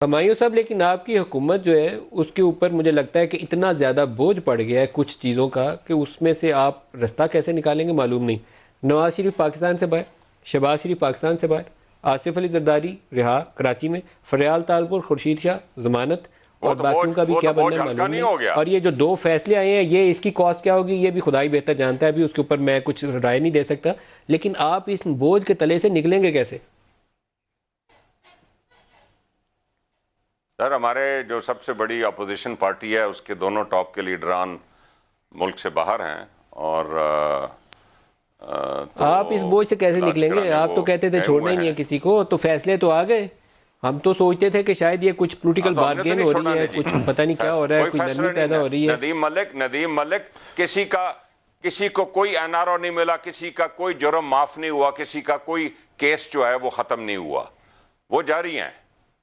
ہمایوں صاحب، لیکن آپ کی حکومت جو ہے اس کے اوپر مجھے لگتا ہے کہ اتنا زیادہ بوجھ پڑ گیا ہے کچھ چیزوں کا کہ اس میں سے آپ رستہ کیسے نکالیں گے معلوم نہیں. نواز شریف پاکستان سے باہر، شہباز شریف پاکستان سے باہر، آصف علی زرداری رہا کراچی میں، فریال تالپور، خورشید شاہ ضمانت، اور باقیوں کا بھی کیا بننا ہے معلوم نہیں. اور یہ جو 2 فیصلے آئے ہیں یہ اس کی کاسٹ کیا ہوگی یہ بھی خدا ہی بہتر جانتا ہے، ابھی اس کے اوپر میں کچھ رائے نہیں دے سکتا. لیکن آپ اس بوجھ کے تلے سے نکلیں گے کیسے؟ سر، ہمارے جو سب سے بڑی اپوزیشن پارٹی ہے اس کے دونوں ٹاپ کے لیڈران ملک سے باہر ہیں، اور آپ اس بوجھ سے کیسے نکلیں گے؟ آپ تو کہتے تھے چھوڑنا ہی نہیں ہے کسی کو، تو فیصلے تو آ گئے. ہم تو سوچتے تھے کہ شاید یہ کچھ پولیٹیکل بارگین ہو رہی ہے، کچھ پتہ نہیں کیا ہو رہا ہے، کوئی نرمی پیدا ہو رہی ہے. ندیم ملک کسی کو کوئی این آر او نہیں ملا، کسی کا کوئی جرم معاف نہیں ہوا، کسی کا کوئی کیس جو ہے وہ ختم نہیں ہوا. وہ جاری ہیں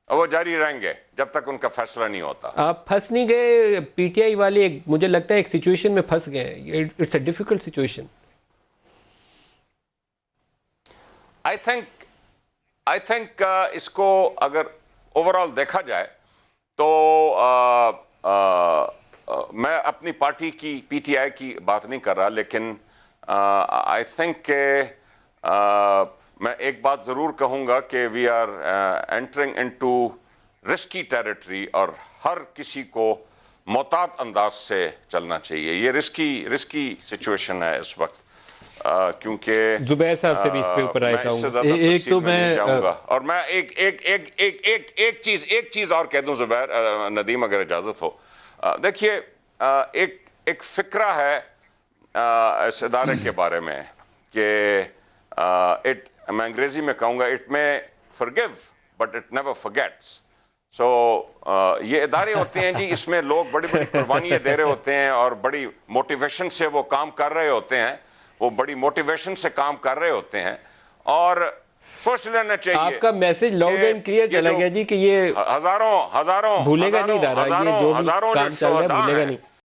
اور وہ جاری رہیں گے جب تک ان کا فیصلہ نہیں ہوتا. آپ پھنس نہیں گئے؟ پی ٹی آئی والے مجھے لگتا ہے ایک سچویشن میں پھنس گئے. It's a difficult situation. I think اس کو اگر اوور آل دیکھا جائے تو میں اپنی پارٹی کی پی ٹی آئی کی بات نہیں کر رہا، لیکن آئی تھنک کہ میں ایک بات ضرور کہوں گا کہ we are entering into risky territory, اور ہر کسی کو محتاط انداز سے چلنا چاہیے. یہ رسکی سچویشن ہے اس وقت، کیونکہ زبیر صاحب سے بھی اس پہ اوپر آئے چاہوں گا. ایک تو میں جاؤں گا، اور میں ایک چیز اور کہہ دوں زبیر، ندیم اگر اجازت ہو. دیکھیے، ایک فکرہ ہے اس ادارے کے بارے میں کہ میں انگریزی میں کہوں گا اٹ میں forgive but it never forgets. سو یہ ادارے ہوتے ہیں جی، اس میں لوگ بڑی بڑی قربانیاں دے رہے ہوتے ہیں اور بڑی موٹیویشن سے وہ کام کر رہے ہوتے ہیں، وہ بڑی موٹیویشن سے کام کر رہے ہوتے ہیں، اور سوچ لینا چاہیے. آپ کا میسج لاؤڈ اینڈ کلیئر چلا گیا جی کہ یہ ہزاروں بھولے گا نہیں ادارہ، یہ جو بھی کام چل رہا ہے بھولے گا نہیں.